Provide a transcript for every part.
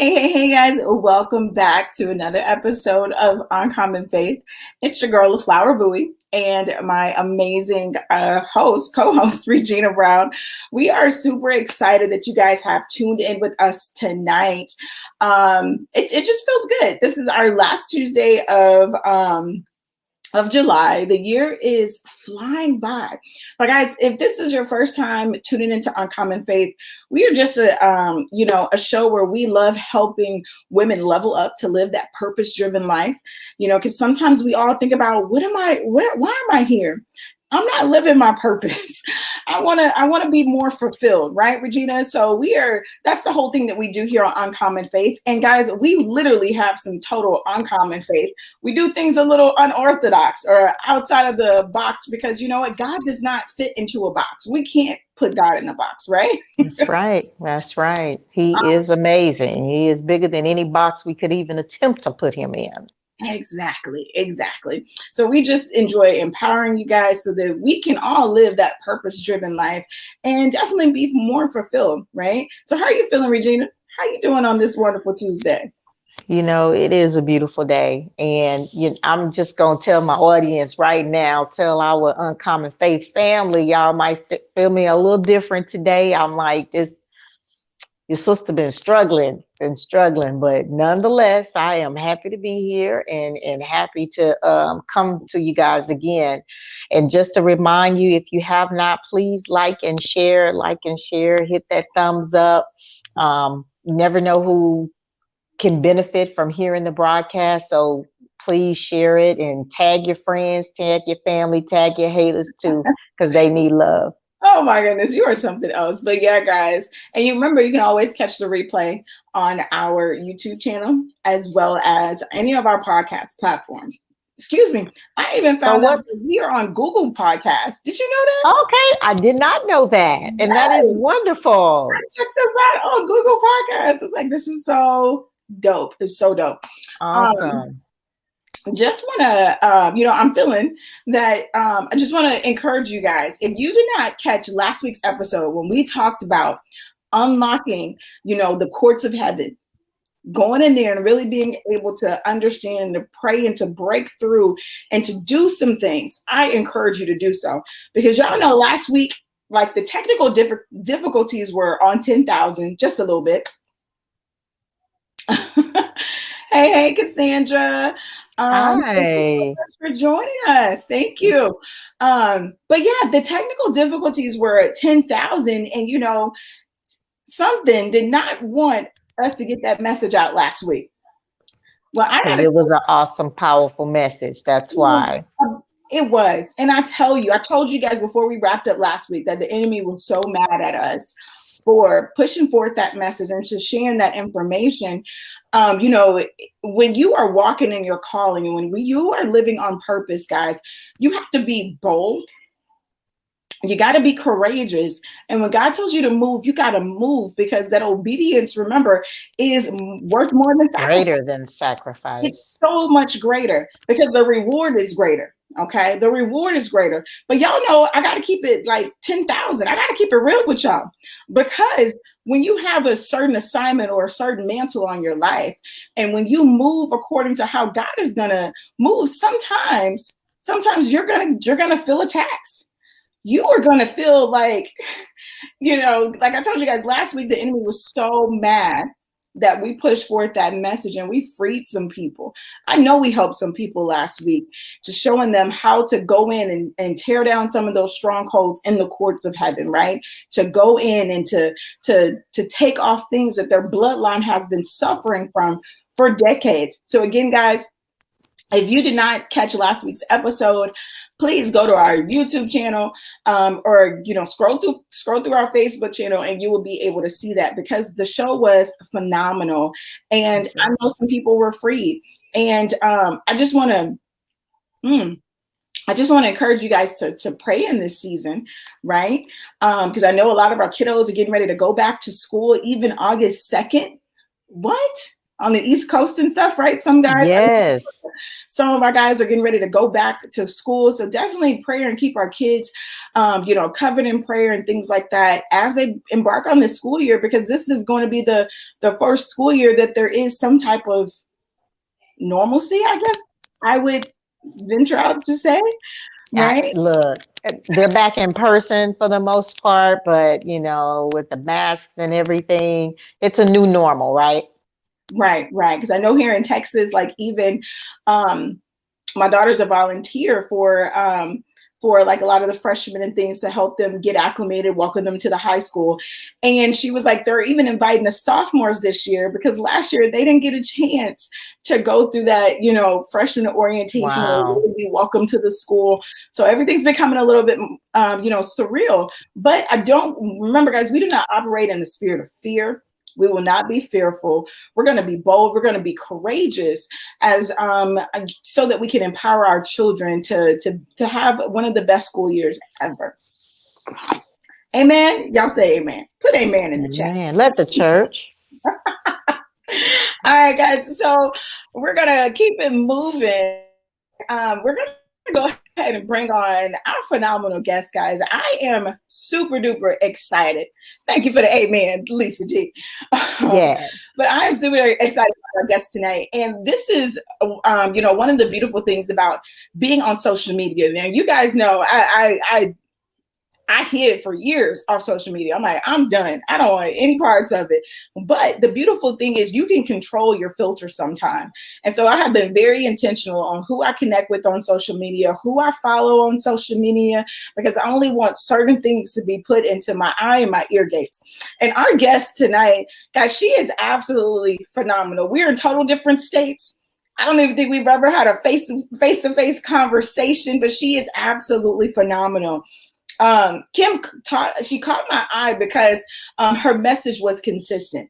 Hey, guys. Welcome back to another episode of Uncommon Faith. It's your girl, LaFlower Bowie, and my amazing co-host, Regina Brown. We are super excited that you guys have tuned in with us tonight. It just feels good. This is our last Tuesday of July. The year is flying by. But guys, if this is your first time tuning into Uncommon Faith, we are just a show where we love helping women level up to live that purpose-driven life. Because sometimes we all think about why am I here? I'm not living my purpose. I want to be more fulfilled, right, Regina? So that's the whole thing that we do here on Uncommon Faith. And guys, we literally have some total uncommon faith. We do things a little unorthodox or outside of the box because you know what? God does not fit into a box. We can't put God in a box, right? That's right. That's right. He is amazing. He is bigger than any box we could even attempt to put him in. Exactly. So we just enjoy empowering you guys so that we can all live that purpose-driven life and definitely be more fulfilled, right? So how are you feeling, Regina? How you doing on this wonderful Tuesday? It is a beautiful day. And I'm just going to tell my audience right now, tell our Uncommon Faith family, y'all might feel me a little different today. I'm like, your sister been struggling, but nonetheless, I am happy to be here and happy to come to you guys again. And just to remind you, if you have not, please like and share, hit that thumbs up. You never know who can benefit from hearing the broadcast. So please share it and tag your friends, tag your family, tag your haters too, because they need love. Oh my goodness, you are something else. But yeah, guys, and you remember you can always catch the replay on our YouTube channel as well as any of our podcast platforms. Excuse me. I even found out that we are on Google Podcasts. Did you know that? Okay, I did not know that. And that is wonderful. I checked this out on Google Podcasts. It's like, this is so dope. It's so dope. Awesome. Just want to, I'm feeling that I just want to encourage you guys. If you did not catch last week's episode when we talked about unlocking, the courts of heaven, going in there and really being able to understand and to pray and to break through and to do some things, I encourage you to do so. Because y'all know last week, like the technical difficulties were on 10,000, just a little bit. Hey, Cassandra. Hi. Thank you so much for joining us. Thank you. But yeah, the technical difficulties were at 10,000 and, something did not want us to get that message out last week. Well, it was an awesome, powerful message. That's why. It was. And I told you guys before we wrapped up last week that the enemy was so mad at us for pushing forth that message and to sharing that information. When you are walking in your calling and when you are living on purpose, guys, you have to be bold. You got to be courageous. And when God tells you to move, you got to move because that obedience, remember, is worth more than sacrifice. Greater than sacrifice. It's so much greater because the reward is greater. Okay. The reward is greater. But y'all know I got to keep it like 10,000. I got to keep it real with y'all because when you have a certain assignment or a certain mantle on your life, and when you move according to how God is going to move, sometimes you're going to feel attacks. You are going to feel like, like I told you guys last week, the enemy was so mad that we pushed forth that message and we freed some people. I know we helped some people last week to showing them how to go in and tear down some of those strongholds in the courts of heaven, right? To go in and to take off things that their bloodline has been suffering from for decades. So again, guys, if you did not catch last week's episode, please go to our YouTube channel or scroll through our Facebook channel and you will be able to see that because the show was phenomenal. And I know some people were freed. And I just want to encourage you guys to pray in this season, right? Because I know a lot of our kiddos are getting ready to go back to school, even August 2nd. What? on the East Coast and stuff, right? Yes. Some of our guys are getting ready to go back to school. So definitely prayer and keep our kids, covered in prayer and things like that as they embark on this school year, because this is going to be the first school year that there is some type of normalcy, I guess I would venture out to say, right? Look, they're back in person for the most part, but with the masks and everything, it's a new normal, right? Right. Because I know here in Texas, like even my daughter's a volunteer for like a lot of the freshmen and things to help them get acclimated, welcome them to the high school. And she was like, they're even inviting the sophomores this year because last year they didn't get a chance to go through that, freshman orientation or really be welcome to the school. So everything's becoming a little bit, surreal. But I don't remember, guys, we do not operate in the spirit of fear. We will not be fearful. We're going to be bold. We're going to be courageous as so that we can empower our children to have one of the best school years ever. Amen. Y'all say amen. Put amen in the chat. Let the church. All right, guys. So we're going to keep it moving. We're going to go ahead and bring on our phenomenal guest, guys. I am super duper excited. Thank you for the amen, Lisa G. Yeah. But I am super excited about our guest tonight. And this is, one of the beautiful things about being on social media. Now, you guys know I hid for years off social media. I'm like, I'm done. I don't want any parts of it. But the beautiful thing is you can control your filter sometime. And so I have been very intentional on who I connect with on social media, who I follow on social media, because I only want certain things to be put into my eye and my ear gates. And our guest tonight, guys, she is absolutely phenomenal. We're in total different states. I don't even think we've ever had a face-to-face conversation, but she is absolutely phenomenal. Kim she caught my eye because her message was consistent.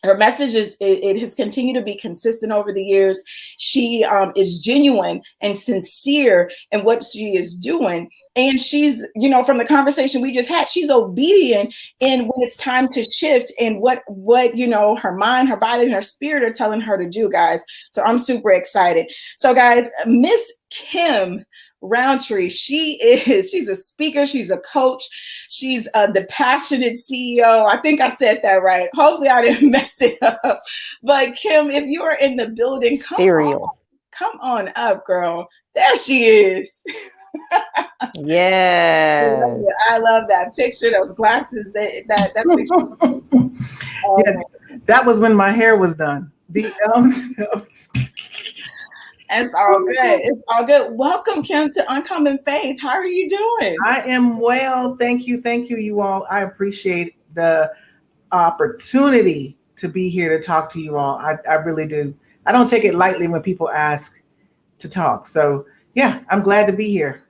Her message it has continued to be consistent over the years. She is genuine and sincere in what she is doing. And she's, from the conversation we just had, she's obedient in when it's time to shift and what her mind, her body, and her spirit are telling her to do, guys. So I'm super excited. So guys, Miss Kim Roundtree, she's a speaker, she's a coach, she's the passionate CEO. I think I said that right. Hopefully I didn't mess it up. But Kim, if you are in the building, come on up, girl. There she is. Yeah. I love that picture, those glasses, that picture. That was when my hair was done. It's all good. It's all good. Welcome, Kim, to Uncommon Faith. How are you doing? I am well. Thank you. Thank you, you all. I appreciate the opportunity to be here to talk to you all. I really do. I don't take it lightly when people ask to talk. So, yeah, I'm glad to be here.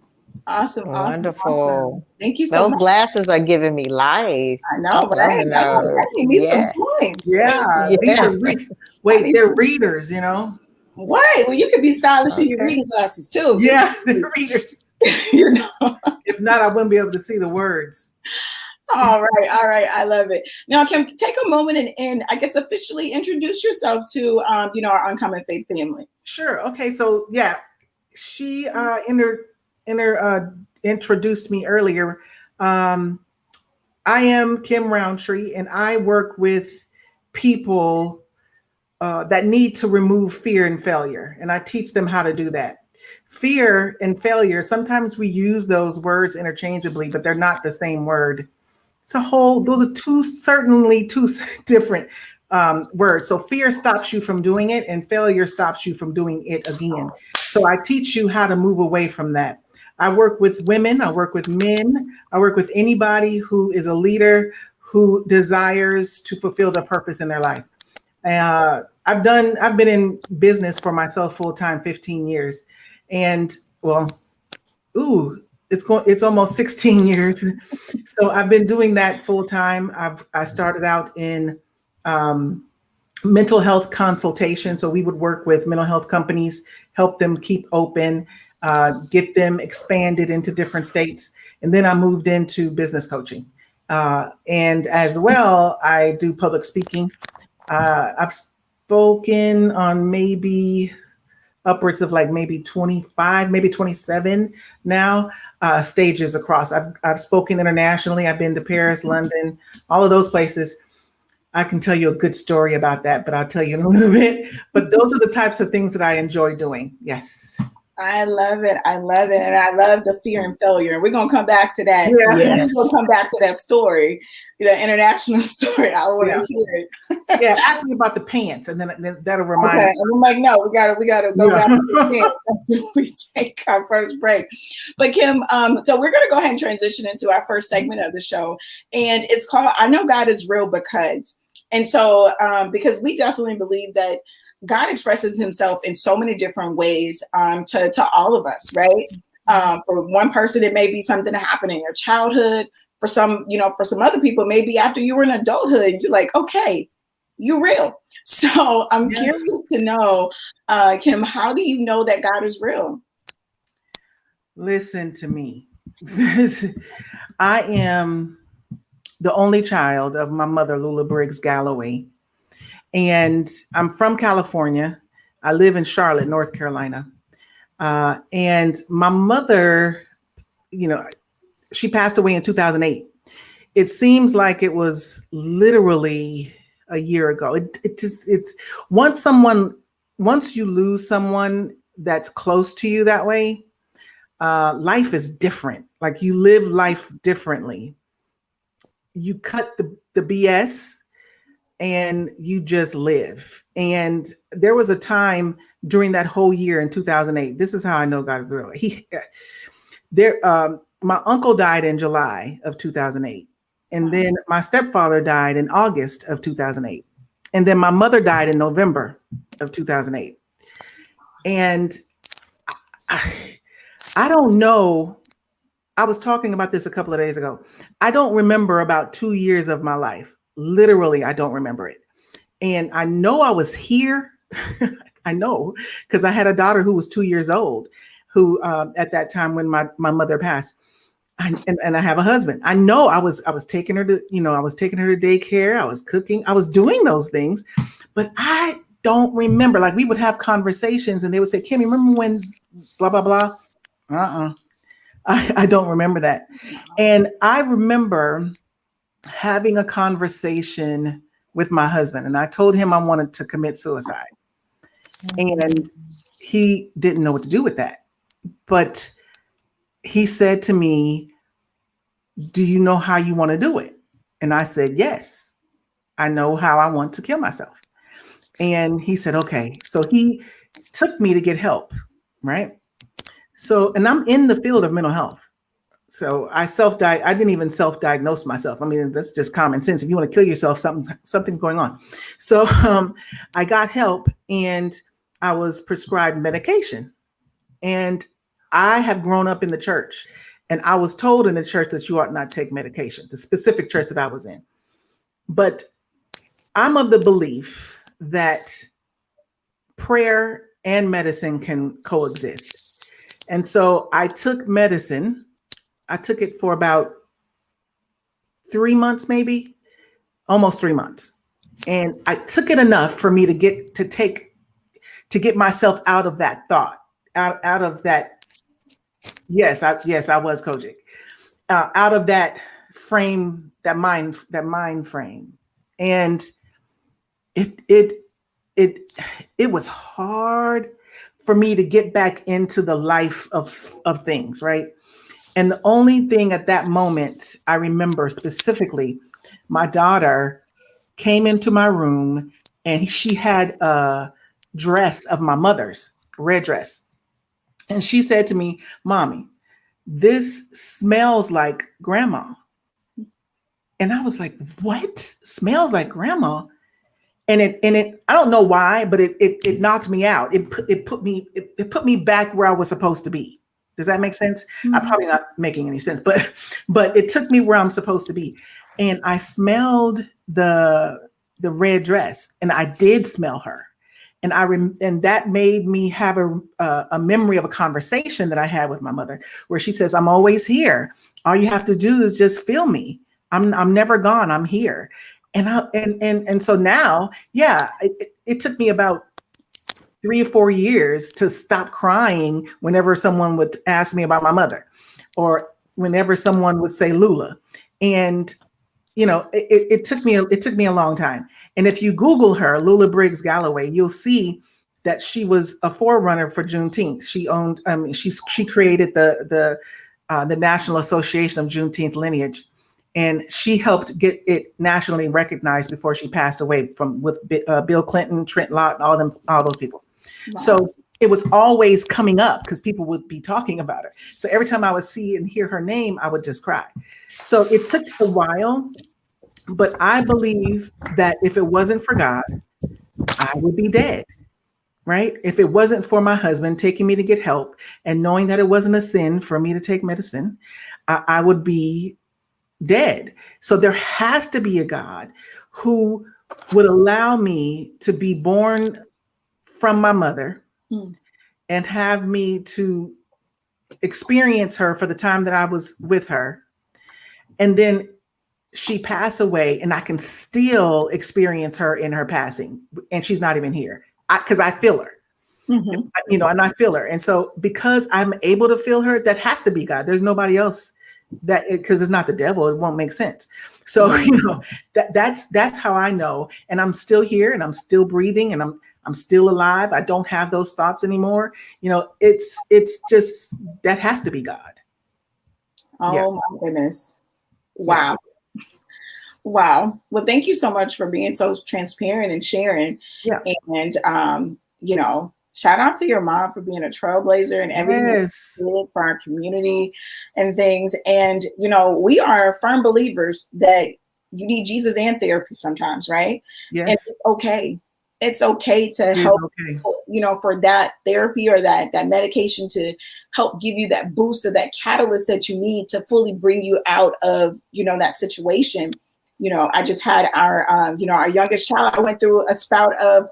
Awesome. Wonderful. Awesome. Thank you so much. Those glasses are giving me life. I know, right? I need some points. Yeah. They're readers, Right. Well, you could be stylish in your reading glasses too. Yeah, they're readers. If not, I wouldn't be able to see the words. All right. I love it. Now, Kim, take a moment and I guess officially introduce yourself to our Uncommon Faith family. Sure. Okay. So yeah, she introduced me earlier. I am Kim Roundtree, and I work with people that need to remove fear and failure. And I teach them how to do that. Fear and failure, sometimes we use those words interchangeably, but they're not the same word. Those are certainly two different words. So fear stops you from doing it and failure stops you from doing it again. So I teach you how to move away from that. I work with women, I work with men, I work with anybody who is a leader who desires to fulfill the purpose in their life. I've been in business for myself full-time 15 years. And it's almost 16 years. So I've been doing that full-time. I started out in mental health consultation. So we would work with mental health companies, help them keep open, get them expanded into different states. And then I moved into business coaching. And as well, I do public speaking. I've spoken on maybe upwards of like maybe 25, maybe 27 now, stages across. I've spoken internationally. I've been to Paris, London, all of those places. I can tell you a good story about that, but I'll tell you in a little bit. But those are the types of things that I enjoy doing. Yes. I love it. I love it. And I love the fear and failure. And we're going to come back to that. Yeah. Yes. We're going to come back to that story, the international story. I want to hear it. Yeah. Ask me about the pants, and then that'll remind Okay. me. And I'm like, no, we gotta go back to the pants. That's when we take our first break. But Kim, so we're gonna go ahead and transition into our first segment of the show. And it's called I Know God is Real Because. And so because we definitely believe that God expresses himself in so many different ways to all of us, right? For one person, it may be something that happened in your childhood. For some, for some other people, maybe after you were in adulthood, you're like, okay, you're real. So I'm curious to know, Kim, how do you know that God is real? Listen to me. I am the only child of my mother, Lula Briggs Galloway. And I'm from California. I live in Charlotte, North Carolina. And my mother, she passed away in 2008. It seems like it was literally a year ago. It's once you lose someone that's close to you that way, life is different. Like you live life differently. You cut the BS and you just live. And there was a time during that whole year in 2008. This is how I know God is real. My uncle died in July of 2008. And then my stepfather died in August of 2008. And then my mother died in November of 2008. And I don't know. I was talking about this a couple of days ago. I don't remember about 2 years of my life. Literally, I don't remember it. And I know I was here. I know, because I had a daughter who was 2 years old, who at that time when my mother passed. And I have a husband. I know I was taking her to, I was taking her to daycare. I was cooking. I was doing those things, but I don't remember. Like we would have conversations and they would say, Kim, remember when blah, blah, blah? I don't remember that. And I remember having a conversation with my husband and I told him I wanted to commit suicide. And he didn't know what to do with that. But he said to me, do you know how you want to do it? And I said, yes, I know how I want to kill myself. And he said, okay. So he took me to get help, right? So, and I'm in the field of mental health. So I didn't even self-diagnose myself. I mean, that's just common sense. If you want to kill yourself, something's going on. So I got help and I was prescribed medication. And I have grown up in the church and I was told in the church that you ought not take medication, the specific church that I was in. But I'm of the belief that prayer and medicine can coexist. And so I took medicine. I took it for about 3 months, maybe almost 3 months. And I took it enough for me to get myself out of that thought, out of that. Yes, I was Kojic. Out of that frame, that mind frame. And it was hard for me to get back into the life of things, right? And the only thing at that moment I remember specifically, my daughter came into my room and she had a dress of my mother's, red dress. And she said to me, Mommy, this smells like grandma. And I was like, what? Smells like grandma? And it I don't know why, but it knocked me out. It put me back where I was supposed to be. Does that make sense? Mm-hmm. I'm probably not making any sense, but it took me where I'm supposed to be. And I smelled the red dress and I did smell her. And that made me have a memory of a conversation that I had with my mother where she says, I'm always here. All you have to do is just feel me. I'm never gone. I'm here. And so now, yeah, it took me about 3 or 4 years to stop crying whenever someone would ask me about my mother, or whenever someone would say Lula. And it took me a long time. And if you Google her, Lula Briggs Galloway, you'll see that she was a forerunner for Juneteenth. She created the National Association of Juneteenth Lineage, and she helped get it nationally recognized before she passed away with Bill Clinton, Trent Lott, all those people. Wow. So it was always coming up because people would be talking about her. So every time I would see and hear her name, I would just cry. So it took a while, but I believe that if it wasn't for God, I would be dead, right? If it wasn't for my husband taking me to get help and knowing that it wasn't a sin for me to take medicine, I would be dead. So there has to be a God who would allow me to be born from my mother and have me to experience her for the time that I was with her. And then she passed away and I can still experience her in her passing, and she's not even here because I feel her, and I feel her. And so because I'm able to feel her, that has to be God. There's nobody else because it's not the devil. It won't make sense. So, that's how I know. And I'm still here and I'm still breathing and I'm still alive. I don't have those thoughts anymore. It's just, that has to be God. Oh my goodness. Wow. Yeah. Wow. Well, thank you so much for being so transparent and sharing. Yeah. And, shout out to your mom for being a trailblazer and everything for our community and things. And, we are firm believers that you need Jesus and therapy sometimes, right? Yes. And it's okay. It's okay to help, for that therapy or that medication to help give you that boost or that catalyst that you need to fully bring you out of, that situation. I just had our youngest child. I went through a spout of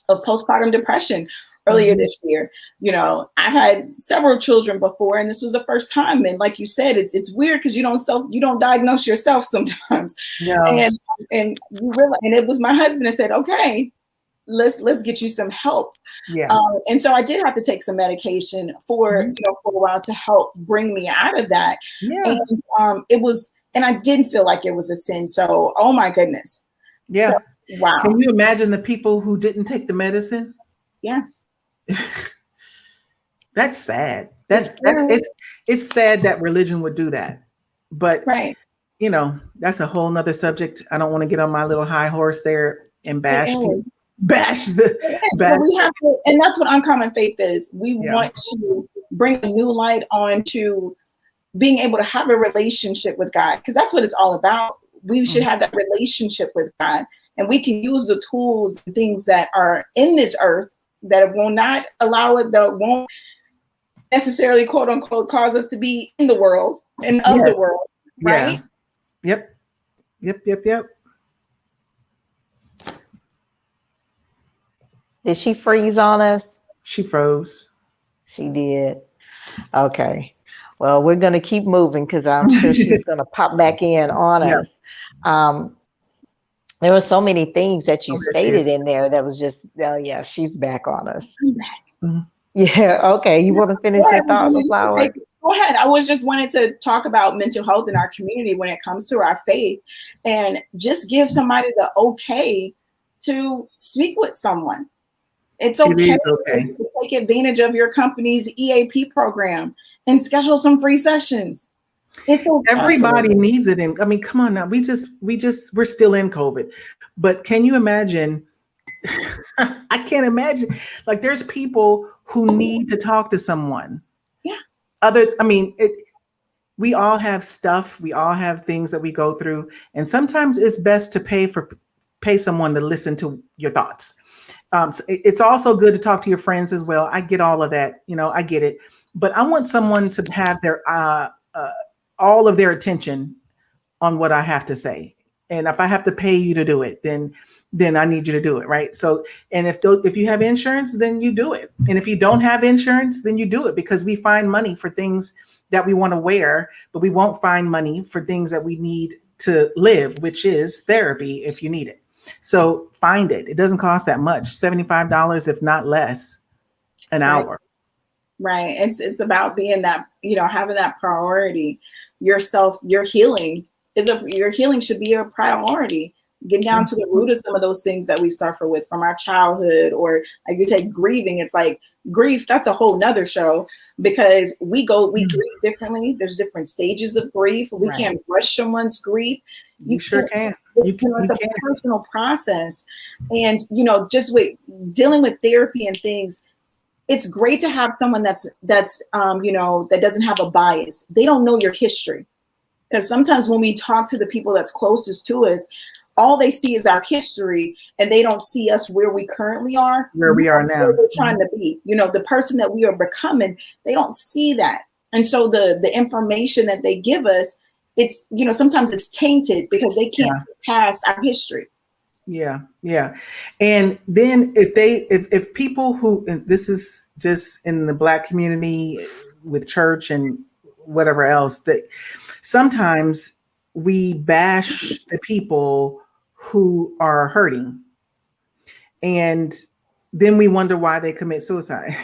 postpartum depression earlier this year. I had several children before, and this was the first time. And like you said, it's weird because you don't diagnose yourself sometimes. No. And you realize, and it was my husband that said, "Okay, let's get you some help." Yeah. And so I did have to take some medication for a while to help bring me out of that. Yeah. And it was. And I didn't feel like it was a sin. So, oh my goodness. Yeah. So, wow. Can you imagine the people who didn't take the medicine? Yeah. That's sad. It's sad that religion would do that. But, that's a whole nother subject. I don't want to get on my little high horse there and bash the. So we have to, and that's what Uncommon Faith is. We want to bring a new light on to being able to have a relationship with God, because that's what it's all about. We should have that relationship with God, and we can use the tools and things that are in this earth that will not allow it, that won't necessarily, quote unquote, cause us to be in the world and of the world, right? Yep. Did she freeze on us? She froze. She did. Okay. Well, we're going to keep moving because I'm sure she's going to pop back in on us. There were so many things that you stated in there that was just, she's back on us. I'm back. Mm-hmm. Yeah. Okay. You want to finish your thought, Flower? Go ahead. I was just wanted to talk about mental health in our community when it comes to our faith, and just give somebody the okay to speak with someone. It's okay to take advantage of your company's EAP program and schedule some free sessions. It's okay. Everybody needs it. And I mean, come on now. We're still in COVID, but can you imagine? I can't imagine. Like, there's people who need to talk to someone. Yeah. We all have stuff. We all have things that we go through. And sometimes it's best to pay someone to listen to your thoughts. So it's also good to talk to your friends as well. I get all of that. I get it. But I want someone to have their all of their attention on what I have to say. And if I have to pay you to do it, then I need you to do it, right? So, and if you have insurance, then you do it. And if you don't have insurance, then you do it, because we find money for things that we want to wear, but we won't find money for things that we need to live, which is therapy if you need it. So find it. It doesn't cost that much, $75, if not less, an hour. Right. It's about being that, having that priority. Yourself, your healing should be a priority. Get down to the root of some of those things that we suffer with from our childhood, or like you take grieving. It's like grief, that's a whole nother show, because we grieve differently. There's different stages of grief. We can't rush someone's grief. You sure can. It's a personal process. And, just with dealing with therapy and things, it's great to have someone that doesn't have a bias. They don't know your history. Because sometimes when we talk to the people that's closest to us, all they see is our history, and they don't see us where we currently are. Where we are now. Where we're trying to be. The person that we are becoming, they don't see that. And so the information that they give us, it's, sometimes it's tainted because they can't pass our history. Yeah. Yeah. And then if people who, and this is just in the Black community with church and whatever else, that sometimes we bash the people who are hurting, and then we wonder why they commit suicide.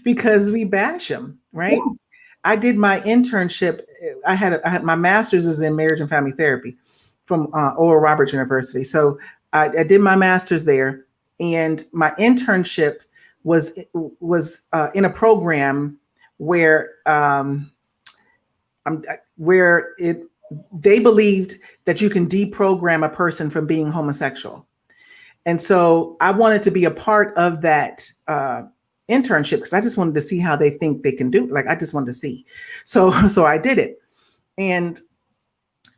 because we bash them, right? Yeah. I did my internship. I had my master's is in marriage and family therapy from Oral Roberts University. So I did my master's there, and my internship was in a program where they believed that you can deprogram a person from being homosexual. And so I wanted to be a part of that internship because I just wanted to see how they think they can do it. Like, I just wanted to see. So I did it. And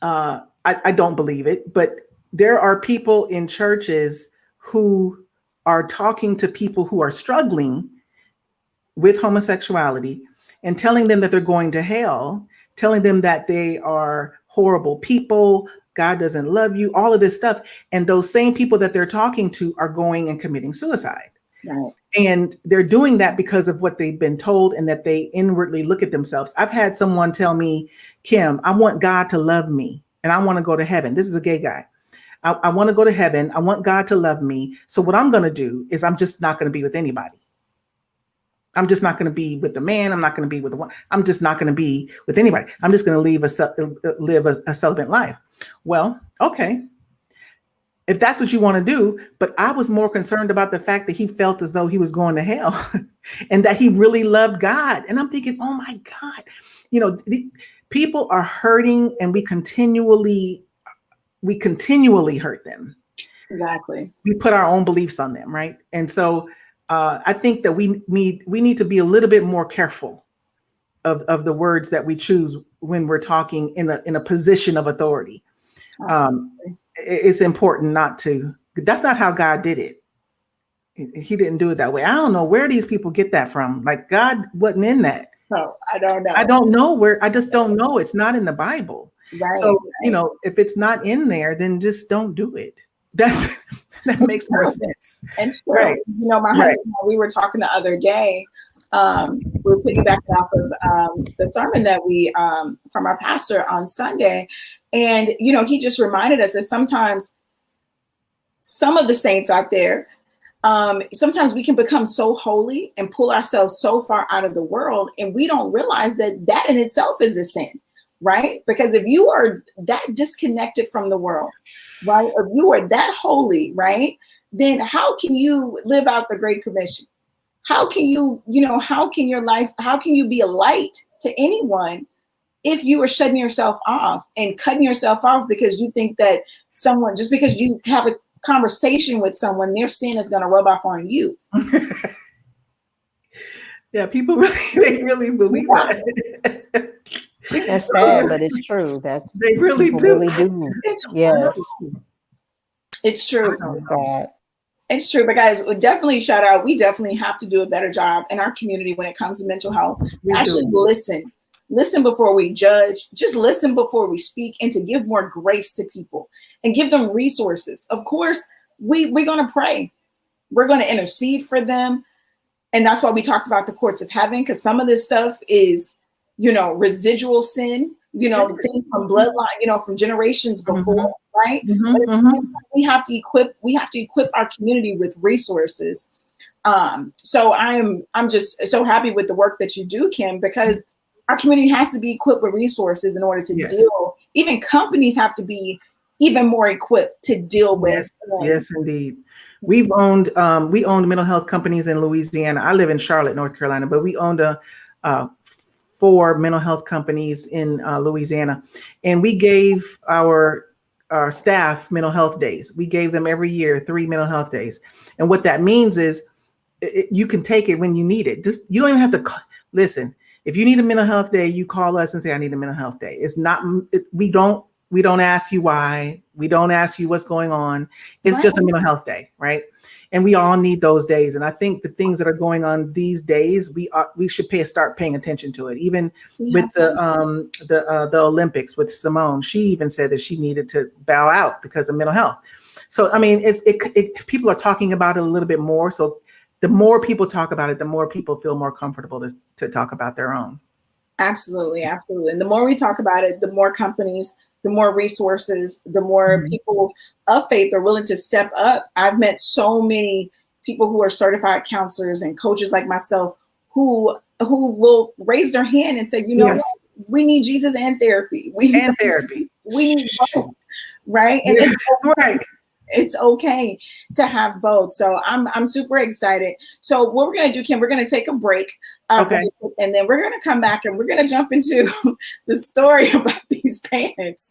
I don't believe it, but there are people in churches who are talking to people who are struggling with homosexuality and telling them that they're going to hell, telling them that they are horrible people, God doesn't love you, all of this stuff. And those same people that they're talking to are going and committing suicide. Right. And they're doing that because of what they've been told, and that they inwardly look at themselves. I've had someone tell me, Kim, I want God to love me and I want to go to heaven. This is a gay guy. I want to go to heaven. I want God to love me. So what I'm going to do is I'm just not going to be with anybody. I'm just not going to be with the man. I'm not going to be with the one. I'm just not going to be with anybody. I'm just going to live a celibate life. Well, okay. If that's what you want to do, but I was more concerned about the fact that he felt as though he was going to hell and that he really loved God. And I'm thinking, oh my God, people are hurting, and we continually hurt them. Exactly. We put our own beliefs on them, right? And so I think that we need to be a little bit more careful of the words that we choose when we're talking in a position of authority. It's important not to. That's not how God did it. He didn't do it that way. I don't know where these people get that from. Like, God wasn't in that. No, I don't know. I don't know where. I just don't know. It's not in the Bible. Right, so, if it's not in there, then just don't do it. That makes more sense. It's true. Right. My husband, we were talking the other day. We were piggybacking off of the sermon that we from our pastor on Sunday, and he just reminded us that sometimes some of the saints out there, sometimes we can become so holy and pull ourselves so far out of the world, and we don't realize that in itself is a sin. Right? Because if you are that disconnected from the world, right? If you are that holy, right? Then how can you live out the Great Commission? How can you be a light to anyone if you are shutting yourself off and cutting yourself off because you think that just because you have a conversation with someone, their sin is going to rub off on you? Yeah, people they really believe that. That's sad, but it's true. They really do. Really do. Yes, it's true. Sad. It's true, but guys, definitely shout out. We definitely have to do a better job in our community when it comes to mental health. Actually, listen before we judge. Just listen before we speak, and to give more grace to people and give them resources. Of course, we're going to pray. We're going to intercede for them, and that's why we talked about the courts of heaven, because some of this stuff is residual sin, things from bloodline, from generations before, right? But at the Mm-hmm. same time, we have to equip our community with resources. So I'm just so happy with the work that you do, Kim, because our community has to be equipped with resources in order to Yes. deal. Even companies have to be even more equipped to deal with. Yes, indeed. We owned mental health companies in Louisiana. I live in Charlotte, North Carolina, but we owned 4 mental health companies in Louisiana, and we gave our staff mental health days. We gave them every year 3 mental health days, and what that means is you can take it when you need it. Just you don't even have to listen. If you need a mental health day, you call us and say, "I need a mental health day." It's not. We don't ask you why. We don't ask you what's going on. It's just a mental health day, right? And we all need those days. And I think the things that are going on these days, we should start paying attention to it. Even with the Olympics with Simone, she even said that she needed to bow out because of mental health. So I mean, people are talking about it a little bit more. So the more people talk about it, the more people feel more comfortable to talk about their own. Absolutely. And the more we talk about it, the more companies, the more resources, the more people of faith are willing to step up. I've met so many people who are certified counselors and coaches like myself who will raise their hand and say, what? We need Jesus and therapy. We need both, right? And it's okay to have both. So I'm super excited. So what we're going to do, Kim, we're going to take a break. Okay. And then we're going to come back and we're going to jump into the story about these pants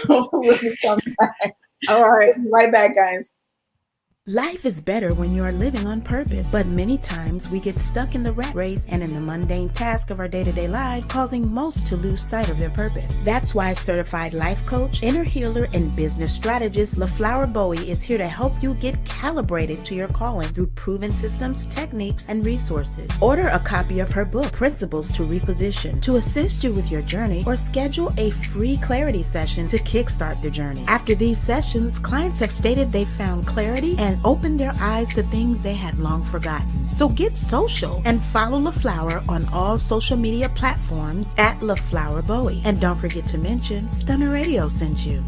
when we come back. All right. We'll be right back, guys. Life is better when you are living on purpose, but many times we get stuck in the rat race and in the mundane task of our day-to-day lives, causing most to lose sight of their purpose. That's why certified life coach, inner healer, and business strategist LaFlower Bowie is here to help you get calibrated to your calling through proven systems, techniques, and resources. Order a copy of her book, Principles to Reposition, to assist you with your journey, or schedule a free clarity session to kickstart the journey. After these sessions, clients have stated they found clarity and opened their eyes to things they had long forgotten. So get social and follow LaFlower on all social media platforms at LaFlower Bowie. And don't forget to mention Stunner Radio sent you.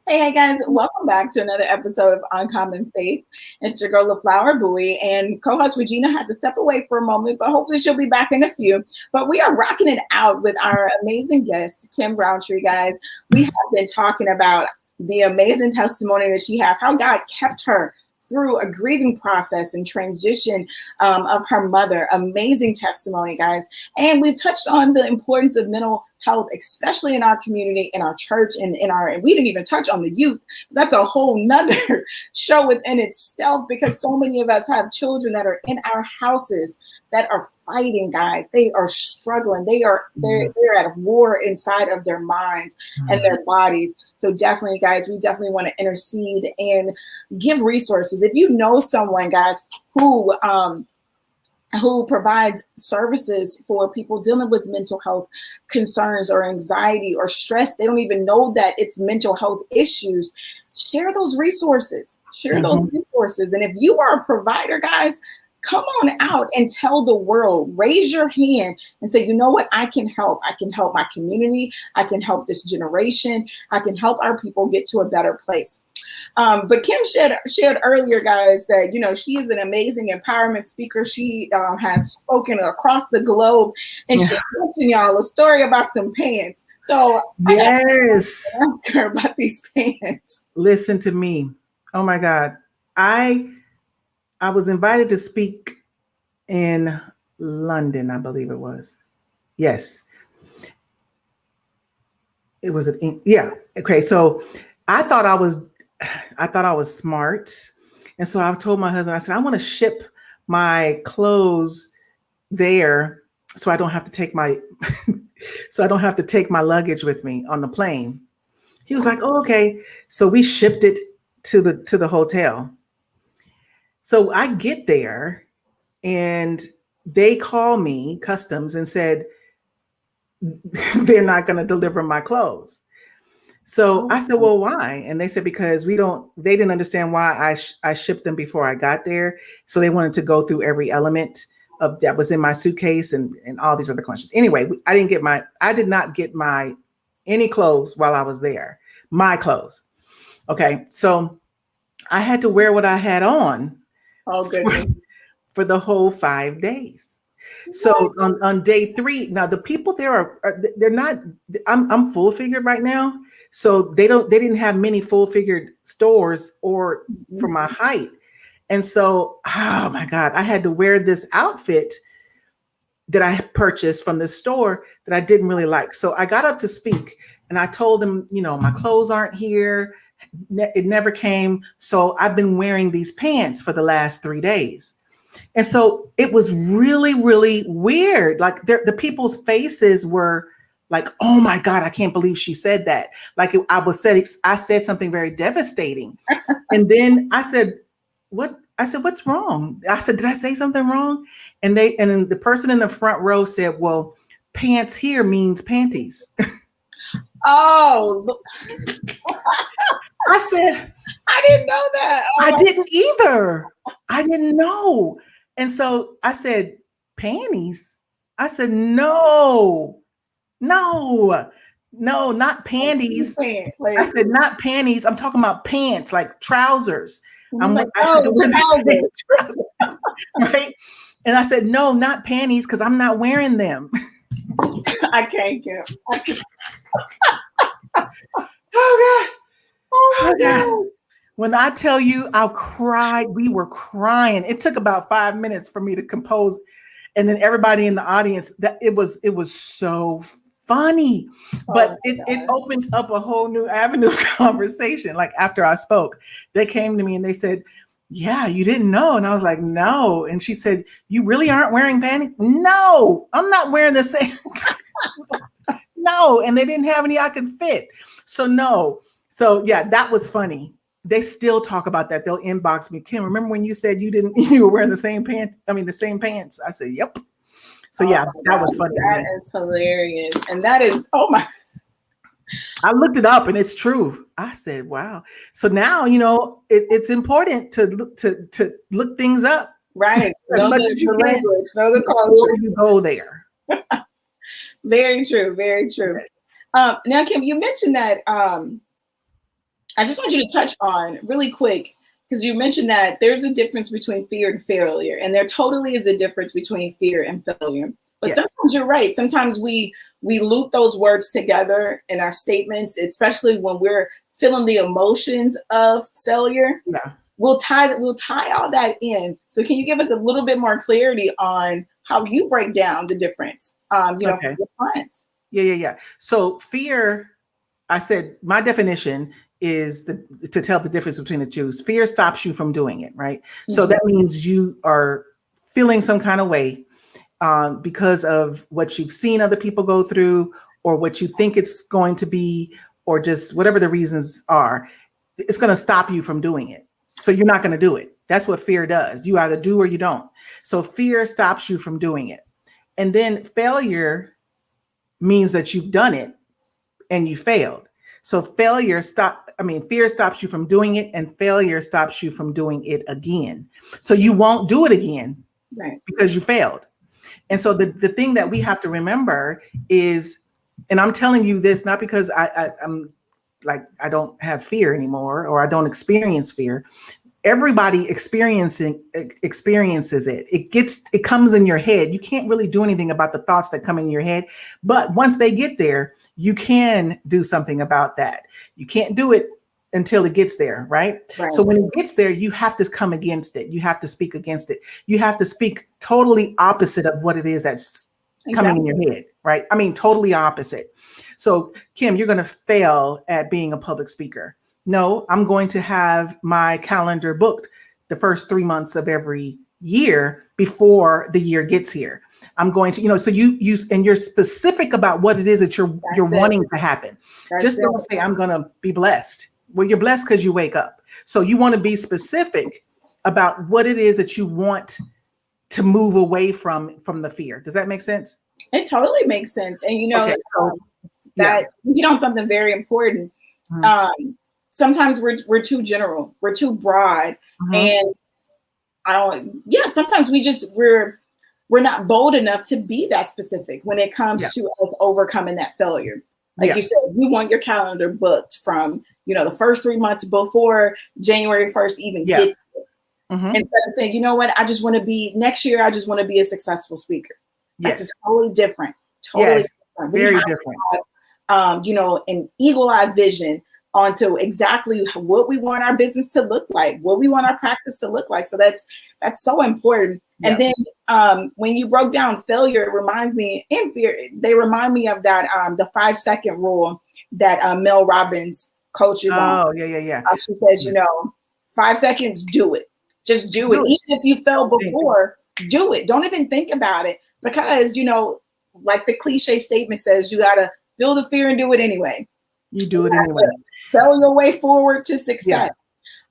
Hey guys, welcome back to another episode of Uncommon Faith. It's your girl LaFlower Bowie, and co-host Regina had to step away for a moment, but hopefully she'll be back in a few. But we are rocking it out with our amazing guest, Kim Rountree, guys. We have been talking about the amazing testimony that she has, how God kept her through a grieving process and transition of her mother. Amazing testimony, guys. And we've touched on the importance of mental health, especially in our community, in our church, and we didn't even touch on the youth. That's a whole nother show within itself, because so many of us have children that are in our houses that are fighting, guys. They are struggling. They're at war inside of their minds and their bodies. So definitely, guys, we definitely want to intercede and give resources. If you know someone, guys, who provides services for people dealing with mental health concerns or anxiety or stress, they don't even know that it's mental health issues, share those resources. And if you are a provider, guys, come on out and tell the world, raise your hand and say, you know what, I can help. I can help my community. I can help this generation. I can help our people get to a better place. But Kim shared earlier, guys, that, she is an amazing empowerment speaker. She has spoken across the globe, and she mentioned y'all a story about some pants. So yes, I ask her about these pants. Listen to me. Oh my God. I was invited to speak in London, I believe it was. Yes. It was, yeah. Okay. So I thought I was smart. And so I told my husband, I said, I want to ship my clothes there so I don't have to take my luggage with me on the plane. He was like, oh, okay. So we shipped it to the hotel. So I get there and they call me, customs, and said they're not going to deliver my clothes. So I said, well, why? And they said, because they didn't understand why I shipped them before I got there. So they wanted to go through every element that was in my suitcase and all these other questions. Anyway, I did not get any clothes while I was there, my clothes. Okay. So I had to wear what I had on for the whole 5 days. So on day 3, now the people there they're not, I'm full figured right now. So they didn't have many full figured stores or for my height. And so, oh my God, I had to wear this outfit that I purchased from the store that I didn't really like. So I got up to speak and I told them, my clothes aren't here. It never came. So I've been wearing these pants for the last 3 days. And so it was really, really weird. Like the people's faces were like, oh my God, I can't believe she said that. Like I said something very devastating. And then I said, what? I said, what's wrong? I said, did I say something wrong? And then the person in the front row said, well, pants here means panties. Oh, I said, I didn't know that. Oh. I didn't either. I didn't know. And so I said, panties? I said, no, not panties. I said, not panties. I'm talking about pants, like trousers. I'm like, trousers. Right? And I said, no, not panties, because I'm not wearing them. I can't get. Oh God. Oh my God. When I tell you I cried, we were crying. It took about 5 minutes for me to compose. And then everybody in the audience, that it was so funny. But it opened up a whole new avenue of conversation. Like after I spoke, they came to me and they said, yeah, you didn't know. And I was like, no. And she said, you really aren't wearing panties? No, I'm not wearing the same. No. And they didn't have any I could fit. So no. So yeah, that was funny. They still talk about that. They'll inbox me. Kim, remember when you said you were wearing the same pants? I said, yep. So yeah, that was funny. That is hilarious. And that is, oh my. I looked it up and it's true. I said, wow. So now, it's important to look things up. Right. As much as you can, language, know the culture. You go there. Very true. Very true. Yes. Now, Kim, you mentioned that, I just want you to touch on really quick, because you mentioned that there's a difference between fear and failure, and there totally is a difference between fear and failure. But yes, sometimes you're right. Sometimes we loop those words together in our statements, especially when we're feeling the emotions of failure. Yeah. We'll tie all that in. So can you give us a little bit more clarity on how you break down the difference, for your clients? Yeah. So fear, I said, my definition is to tell the difference between the two. Fear stops you from doing it, right? Mm-hmm. So that means you are feeling some kind of way because of what you've seen other people go through, or what you think it's going to be, or just whatever the reasons are. It's going to stop you from doing it. So you're not going to do it. That's what fear does. You either do or you don't. So fear stops you from doing it. And then failure means that you've done it and you failed. So fear stops you from doing it, and failure stops you from doing it again. So you won't do it again, right? Because you failed. And so the thing that we have to remember is, and I'm telling you this not because I'm like, I don't have fear anymore, or I don't experience fear. Everybody experiences it. It comes in your head. You can't really do anything about the thoughts that come in your head. But once they get there, you can do something about that. You can't do it until it gets there, right? So when it gets there, you have to come against it. You have to speak against it. You have to speak totally opposite of what it is that's coming in your head, right? I mean, totally opposite. So Kim, you're going to fail at being a public speaker. No, I'm going to have my calendar booked the first 3 months of every year before the year gets here. I'm going to, so you're specific about what it is that you're wanting to happen. Just don't say, I'm going to be blessed. Well, you're blessed because you wake up. So you want to be specific about what it is that you want to move away from the fear. Does that make sense? It totally makes sense. And that you know, something very important. Mm-hmm. Sometimes we're too general, we're too broad. Mm-hmm. And sometimes we're we're not bold enough to be that specific when it comes to us overcoming that failure. Like you said, you want your calendar booked from, the first 3 months before January 1st even gets here. Instead of saying, you know what, I just want to be next year, I just want to be a successful speaker. Yes. That's totally different. Totally different. Very different. An eagle-eye vision onto exactly what we want our business to look like, what we want our practice to look like. So that's so important. Yeah. And then when you broke down failure, it reminds me, and fear, they remind me of that, the 5-second rule that Mel Robbins coaches on. Oh, yeah. She says, 5 seconds, do it. Just do it. Even if you fell before, do it. Don't even think about it. Because, like the cliche statement says, you got to feel the fear and do it anyway. You do it anyway. Sell your way forward to success.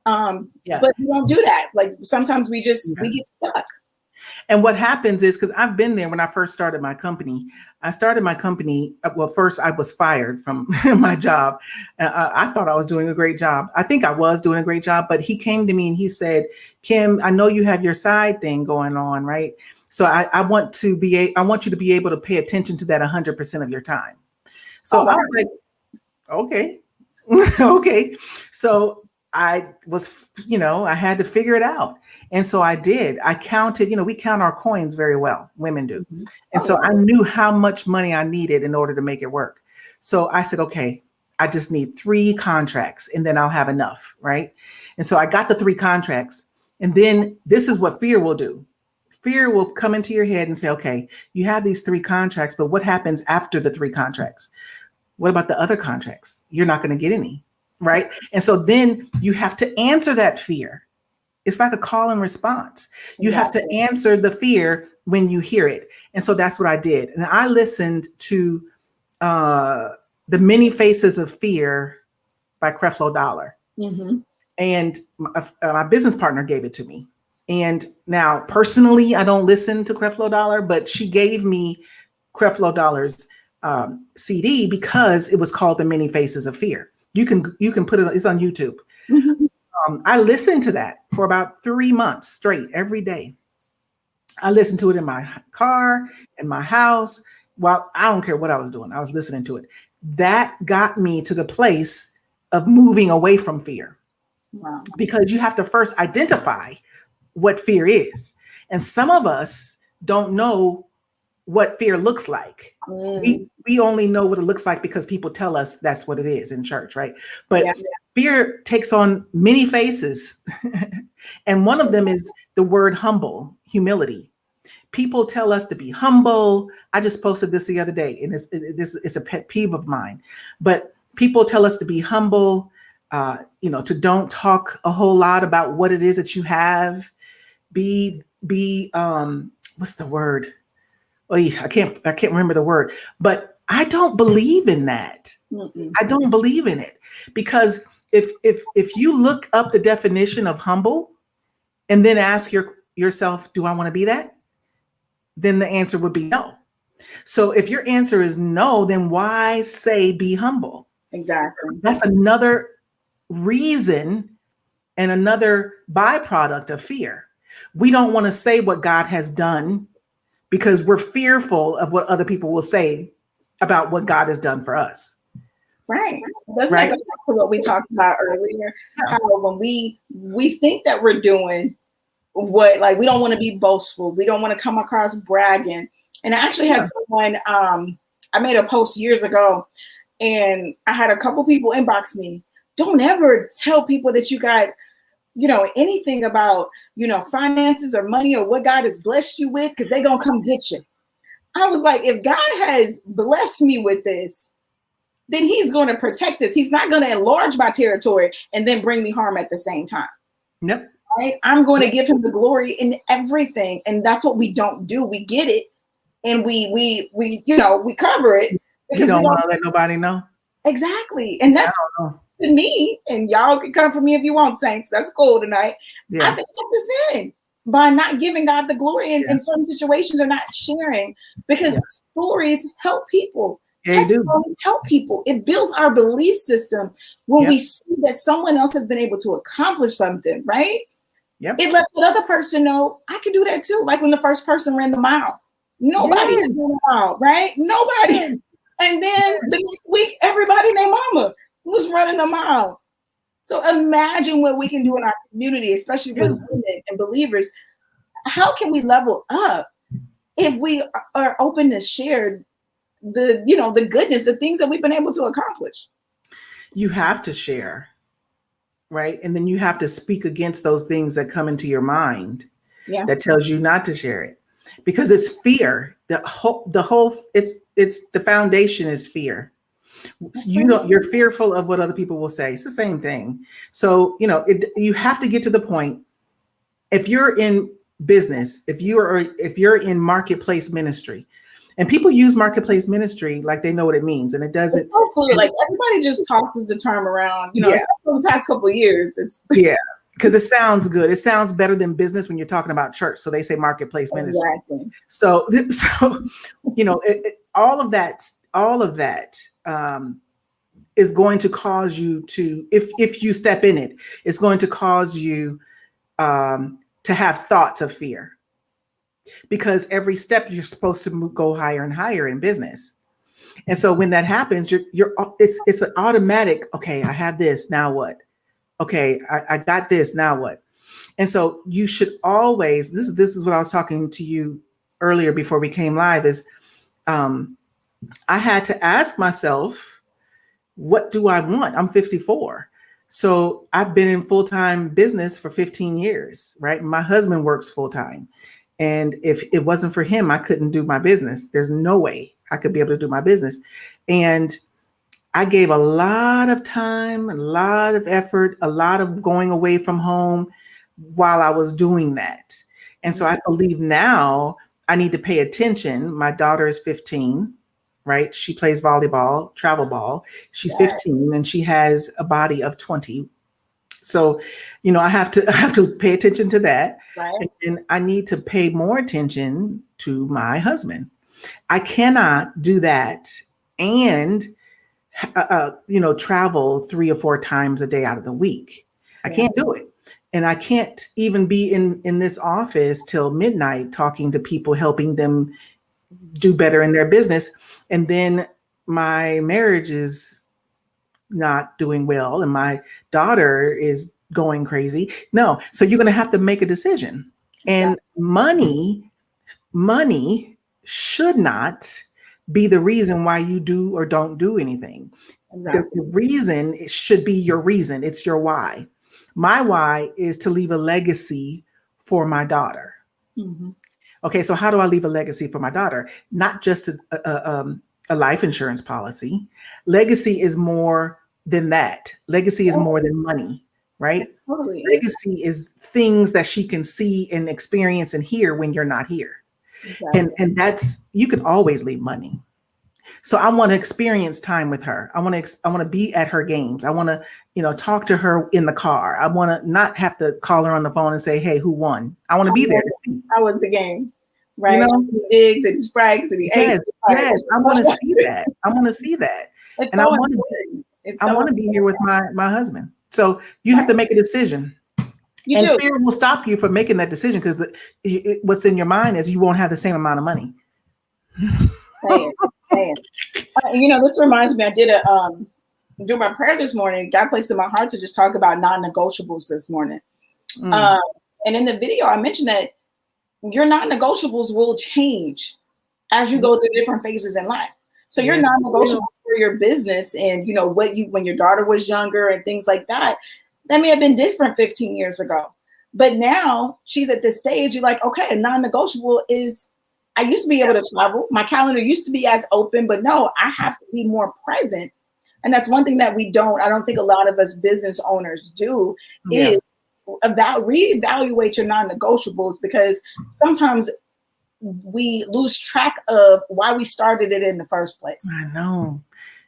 But you don't do that. Like sometimes we get stuck. And what happens is, because I've been there when I first started my company. Well, first I was fired from my job. I thought I was doing a great job. I think I was doing a great job, but he came to me and he said, Kim, I know you have your side thing going on, right? So I want you to be able to pay attention to that 100% of your time. So I was like, okay. Okay. So I was, I had to figure it out. And so I did. I counted, we count our coins very well. Women do. And so I knew how much money I needed in order to make it work. So I said, okay, I just need 3 contracts and then I'll have enough. Right. And so I got the 3 contracts. And then this is what fear will do. Fear will come into your head and say, okay, you have these 3 contracts, but what happens after the 3 contracts? What about the other contracts? You're not going to get any, right? And so then you have to answer that fear. It's like a call and response. You have to answer the fear when you hear it. And so that's what I did. And I listened to The Many Faces of Fear by Creflo Dollar. And my business partner gave it to me. And now personally, I don't listen to Creflo Dollar, but she gave me Creflo Dollar's CD because it was called The Many Faces of Fear. You can put it, it's on YouTube. I listened to that for about 3 months straight every day. I listened to it in my car, in my house. Well, I don't care what I was doing. I was listening to it. That got me to the place of moving away from fear. Wow. Because you have to first identify what fear is. And some of us don't know what fear looks like. We only know what it looks like because people tell us that's what it is in church, right? But fear takes on many faces. And one of them is the word humble, humility. People tell us to be humble. I just posted this the other day, and it's a pet peeve of mine. But people tell us to be humble, to don't talk a whole lot about what it is that you have. Be what's the word? Oh, yeah, I can't remember the word, but I don't believe in that. I don't believe in it, because if you look up the definition of humble and then ask yourself, do I want to be that? Then the answer would be no. So if your answer is no, then why say be humble? Exactly. That's another reason and another byproduct of fear. We don't want to say what God has done because we're fearful of what other people will say about what God has done for us. Right. That's right. Back to what we talked about earlier. How when we think that we're doing what, like, we don't want to be boastful. We don't want to come across bragging. And I actually had someone, I made a post years ago, and I had a couple people inbox me. Don't ever tell people that you got, anything about, finances or money or what God has blessed you with, because they're going to come get you. I was like, if God has blessed me with this, then he's going to protect us. He's not going to enlarge my territory and then bring me harm at the same time. Yep. Right? I'm going to give him the glory in everything. And that's what we don't do. We get it. And we cover it. Because you don't want to let nobody know. Exactly. And that's to me, and y'all can come for me if you want, saints. That's cool tonight. Yeah. I think that's a sin by not giving God the glory in certain situations, or not sharing, because stories help people. Testimonies help people. It builds our belief system when we see that someone else has been able to accomplish something, right? Yep. It lets the other person know I can do that too. Like when the first person ran the mile, nobody Yes. ran the mile, right? Nobody. Yes. And then the next week, everybody and their mama was running a mile. So imagine what we can do in our community, especially with women and believers. How can we level up if we are open to share the goodness, the things that we've been able to accomplish? You have to share, right? And then you have to speak against those things that come into your mind that tells you not to share it, because it's fear. The whole it's the foundation is fear. You're fearful of what other people will say. It's the same thing. So, you have to get to the point. If you're in business, if you're in marketplace ministry, and people use marketplace ministry like they know what it means, and it doesn't. It's so fluid. Like everybody just tosses the term around, for the past couple of years. It's because it sounds good. It sounds better than business when you're talking about church. So they say marketplace ministry. Exactly. So all of that is going to cause you to, if you step in it, it's going to cause you to have thoughts of fear. Because every step you're supposed to go higher and higher in business. And so when that happens, it's an automatic, okay, I have this, now what? Okay, I got this, now what? And so you should always, this is what I was talking to you earlier before we came live, is I had to ask myself, what do I want? I'm 54. So I've been in full-time business for 15 years, right? My husband works full-time. And if it wasn't for him, I couldn't do my business. There's no way I could be able to do my business. And I gave a lot of time, a lot of effort, a lot of going away from home while I was doing that. And so I believe now I need to pay attention. My daughter is 15, right? She plays volleyball, travel ball. She's 15 and she has a body of 20. So, I have to pay attention to that. Right. And I need to pay more attention to my husband. I cannot do that and, travel 3 or 4 times a day out of the week. I can't do it. And I can't even be in this office till midnight talking to people, helping them do better in their business. And then my marriage is not doing well and my daughter is going crazy. No. So you're going to have to make a decision. And money should not be the reason why you do or don't do anything. Exactly. The reason it should be your reason. It's your why. My why is to leave a legacy for my daughter. Mm-hmm. Okay. So how do I leave a legacy for my daughter? Not just a life insurance policy. Legacy is more than that. Legacy is more than money, right? Totally. Legacy is things that she can see and experience and hear when you're not here. Exactly. And that's, you can always leave money. So I want to experience time with her. I want to be at her games. I want to, talk to her in the car. I want to not have to call her on the phone and say, hey, who won? I want to be there to see. How was the game? Right. He digs and he sprags and he yes, I want to see that. I want to see that. It's and so I want to be here with my husband. So you have to make a decision. And fear will stop you from making that decision because what's in your mind is you won't have the same amount of money. This reminds me, I did during my prayer this morning, God placed in my heart to just talk about non-negotiables this morning. And in the video, I mentioned that your non-negotiables will change as you go through different phases in life. So your non-negotiables for your business and, when your daughter was younger and things like that may have been different 15 years ago. But now she's at this stage, you're like, okay, a non-negotiable is, I used to be able to travel. My calendar used to be as open, but no, I have to be more present. And that's one thing that I don't think a lot of us business owners do is reevaluate your non-negotiables, because sometimes we lose track of why we started it in the first place. I know.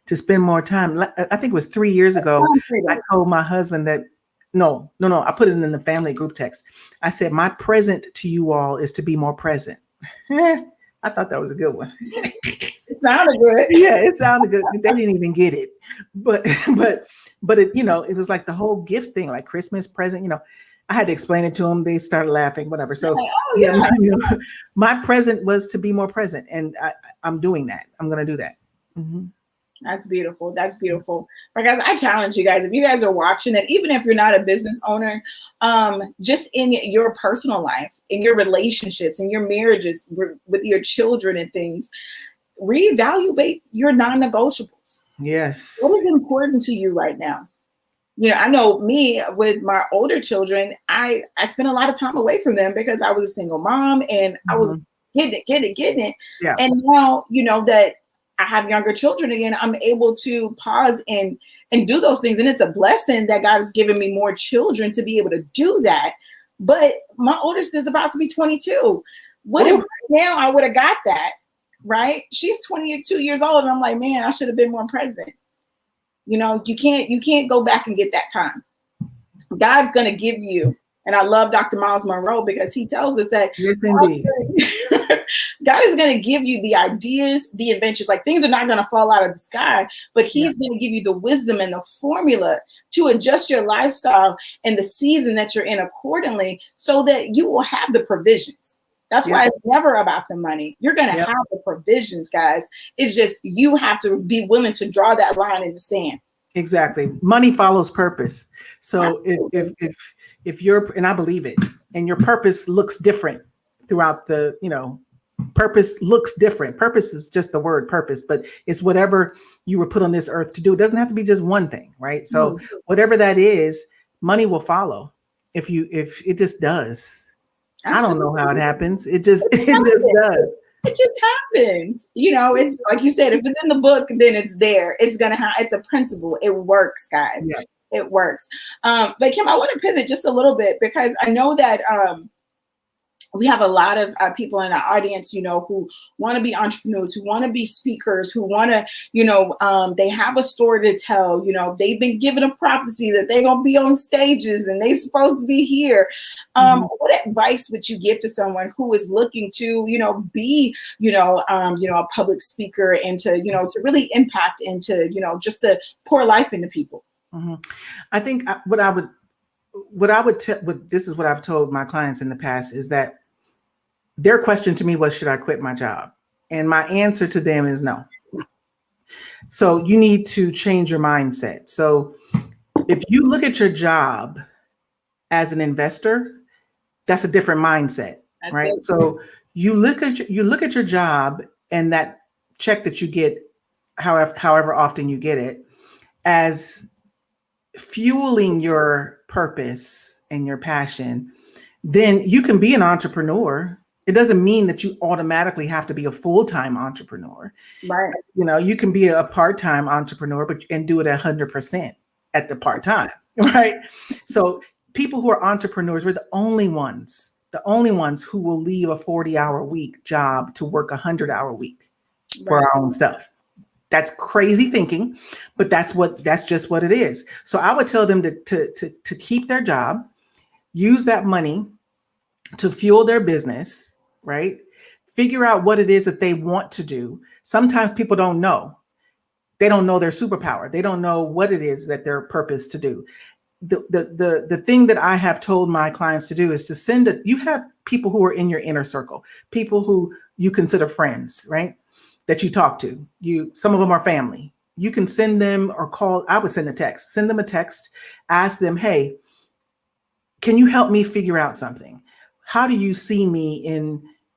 To spend more time. I think it was 3 years ago. I told my husband that, no. I put it in the family group text. I said, my present to you all is to be more present. I thought that was a good one. It sounded good. Yeah, it sounded good. They didn't even get it. But it, it was like the whole gift thing, like Christmas present, I had to explain it to them. They started laughing, whatever. So Like, oh yeah, yeah. my present was to be more present, and I'm doing that. I'm going to do that. Mhm. That's beautiful. That's beautiful. But guys, I challenge you guys, if you guys are watching it, even if you're not a business owner, just in your personal life, in your relationships, in your marriages with your children and things, reevaluate your non-negotiables. Yes. What is important to you right now? You know, I know me with my older children, I spent a lot of time away from them because I was a single mom and I was getting it. Yeah. And now, you know, that I have younger children again, I'm able to pause and do those things. And it's a blessing that God has given me more children to be able to do that. But my oldest is about to be 22. What if now I would have got that, right? She's 22 years old. And I'm like, man, I should have been more present. You know, you can't go back and get that time. God's going to give you, and I love Dr. Miles Monroe because he tells us that Yes, indeed. God is going to give you the ideas, the inventions, like things are not going to fall out of the sky, but he's going to give you the wisdom and the formula to adjust your lifestyle and the season that you're in accordingly so that you will have the provisions. That's why it's never about the money. You're going to have the provisions, guys. It's just you have to be willing to draw that line in the sand. Exactly. Money follows purpose. So if you're, and I believe it, and your purpose looks different throughout the, you know, purpose looks different. Purpose is just the word purpose, but it's whatever you were put on this earth to do. It doesn't have to be just one thing, right? So whatever that is, money will follow if it just does. Absolutely. I don't know how it happens. It just does. It just happens. You know, it's like you said, if it's in the book, then it's there. It's gonna have. It's a principle. It works, guys. Yeah. It works. But Kim, I want to pivot just a little bit because I know that we have a lot of people in our audience, you know, who want to be entrepreneurs, who want to be speakers, who want to, you know, they have a story to tell, you know, they've been given a prophecy that they're going to be on stages and they're supposed to be here. What advice would you give to someone who is looking to, you know, be, a public speaker and to, you know, to really impact and to, you know, just to pour life into people? I think what I would tell, this is what I've told my clients in the past, is that their question to me was, should I quit my job? And my answer to them is no. So you need to change your mindset. So if you look at your job as an investor, that's a different mindset, right? So you look at your job and that check that you get, however often you get it, as fueling your purpose and your passion, then you can be an entrepreneur. It doesn't mean that you automatically have to be a full-time entrepreneur. Right. You know, you can be a part-time entrepreneur, and do it 100% at the part-time, right? So people who are entrepreneurs, we're the only ones who will leave a 40-hour week job to work 100-hour week for our own stuff. That's crazy thinking, but that's just what it is. So I would tell them to keep their job, use that money to fuel their business, right? Figure out what it is that they want to do. Sometimes people don't know. They don't know their superpower. They don't know what it is that their purpose to do. The thing that I have told my clients to do is to you have people who are in your inner circle, people who you consider friends, right? That you talk to. Some of them are family. You can send them or call. I would send them a text, ask them, hey, can you help me figure out something? How do you see me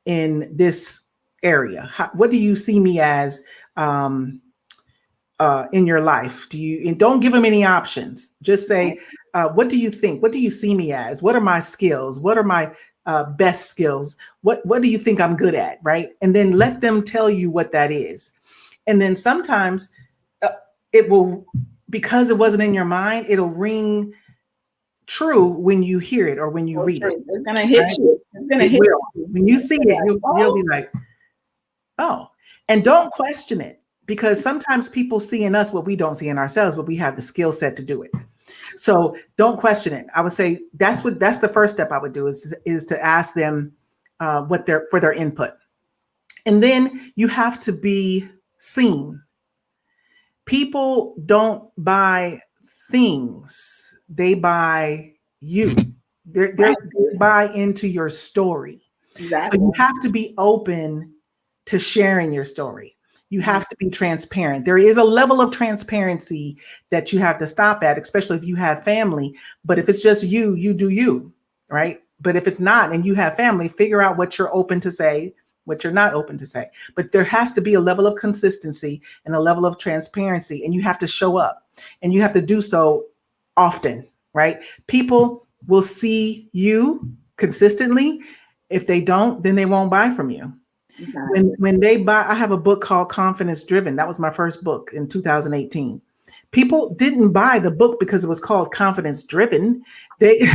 in this area? What do you see me as in your life? And don't give them any options. Just say, what do you think? What do you see me as? What are my skills? What are my best skills? What do you think I'm good at? Right. And then let them tell you what that is. And then sometimes it will, because it wasn't in your mind, it'll ring true when you hear it or when you read it. It's going to hit you. It's going to hit you. When you see it, you'll be like, oh, and don't question it, because sometimes people see in us what we don't see in ourselves, but we have the skill set to do it. So don't question it. I would say that's the first step I would do is to ask them for their input. And then you have to be seen. People don't buy things. They buy you. They buy into your story. Exactly. So you have to be open to sharing your story. You have to be transparent. There is a level of transparency that you have to stop at, especially if you have family. But if it's just you, you do you, right? But if it's not and you have family, figure out what you're open to say, what you're not open to say. But there has to be a level of consistency and a level of transparency, and you have to show up, and you have to do so often, right? People will see you consistently. If they don't, then they won't buy from you. Exactly. When they buy, I have a book called Confidence Driven. That was my first book in 2018. People didn't buy the book because it was called Confidence Driven. They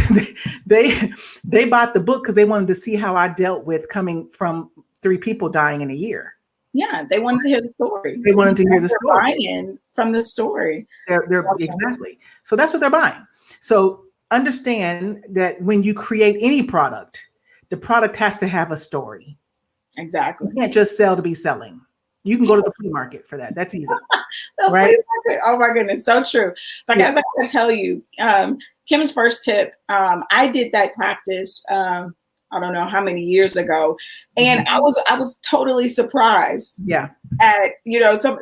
they bought the book because they wanted to see how I dealt with coming from 3 people dying in a year. Yeah, they wanted to hear the story. They wanted to hear the story. Buying from the story. They're exactly. So that's what they're buying. So understand that when you create any product, the product has to have a story. Exactly. You can't just sell to be selling. You can go to the flea market for that. That's easy. Right? Oh my goodness, so true. But guys, I gotta tell you, Kim's first tip, I did that practice I don't know how many years ago. And I was totally surprised. Yeah. At,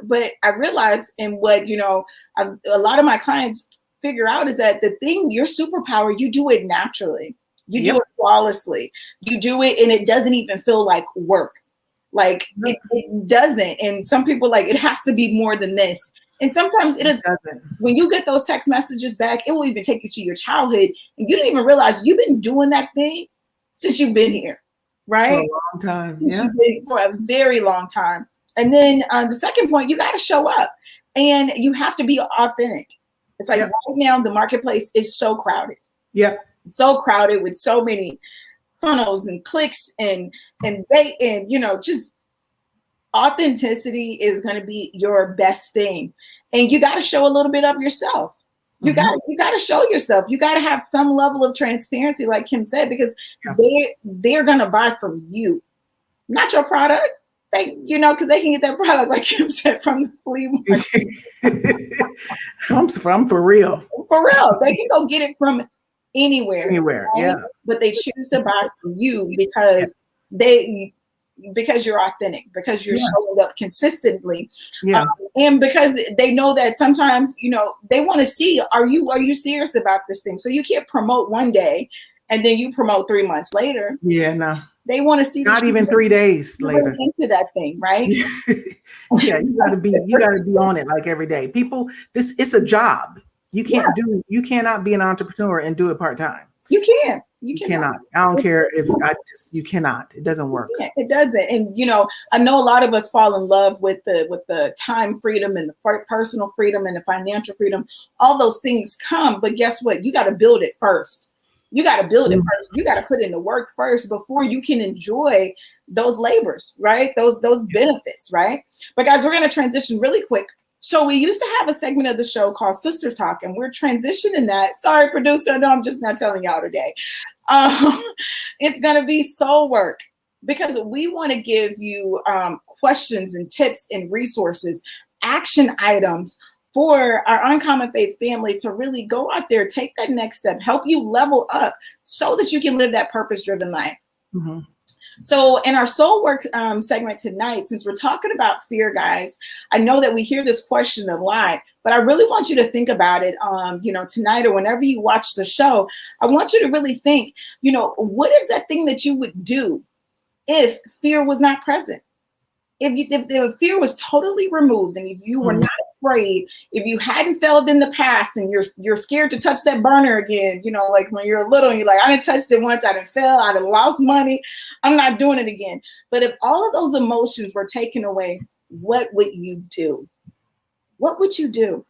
but I realized, and what, a lot of my clients figure out is that the thing, your superpower, you do it naturally. You do it flawlessly. You do it and it doesn't even feel like work. Like it doesn't. And some people like, it has to be more than this. And sometimes it doesn't. When you get those text messages back, it will even take you to your childhood. And you didn't even realize you've been doing that thing since you've been here, right? For a long time. Yeah. For a very long time. And then the second point, you got to show up and you have to be authentic. It's like right now, the marketplace is so crowded. Yeah. So crowded with so many funnels and clicks and just authenticity is going to be your best thing. And you got to show a little bit of yourself. You got to show yourself. You got to have some level of transparency, like Kim said, because they're going to buy from you, not your product. They, because they can get that product, like Kim said, from the flea market. I'm for real. For real. They can go get it from anywhere. Right? Yeah. But they choose to buy from you because because you're authentic, because you're showing up consistently. Yeah. And because they know that sometimes, they want to see, are you serious about this thing? So you can't promote one day and then you promote 3 months later. Yeah, no. They want to see not even 3 days later into that thing, right? Yeah, you gotta be on it like every day. People, it's a job. You cannot be an entrepreneur and do it part-time. You can't. You cannot. I don't care if you cannot. It doesn't work. It doesn't. And I know a lot of us fall in love with the time freedom and the personal freedom and the financial freedom. All those things come, but guess what? You got to build it first. You got to build it first. You got to put in the work first before you can enjoy those labors, right? Those benefits, right? But guys, we're going to transition really quick. So we used to have a segment of the show called Sister Talk, and we're transitioning that. Sorry, producer. No, I'm just not telling y'all today. It's going to be soul work because we want to give you questions and tips and resources, action items for our Uncommon Faith family to really go out there, take that next step, help you level up so that you can live that purpose-driven life. Mm-hmm. So in our soul work segment tonight, since we're talking about fear, guys, I know that we hear this question a lot, but I really want you to think about it, tonight or whenever you watch the show. I want you to really think, what is that thing that you would do if fear was not present? If the fear was totally removed and if you were not afraid, if you hadn't failed in the past and you're scared to touch that burner again, like when you're little and you're like, I didn't touch it once, I didn't fail, I done lost money, I'm not doing it again. But if all of those emotions were taken away, what would you do? What would you do?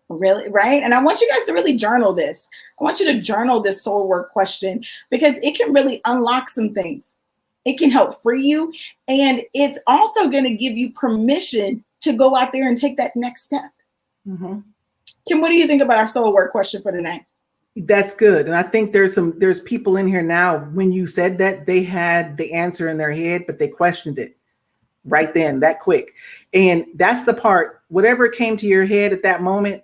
Really, right? And I want you guys to really journal this. I want you to journal this soul work question because it can really unlock some things. It can help free you. And it's also going to give you permission to go out there and take that next step. Mm-hmm. Kim, what do you think about our soul work question for tonight? That's good. And I think there's people in here now, when you said that, they had the answer in their head, but they questioned it right then, that quick. And that's the part, whatever came to your head at that moment,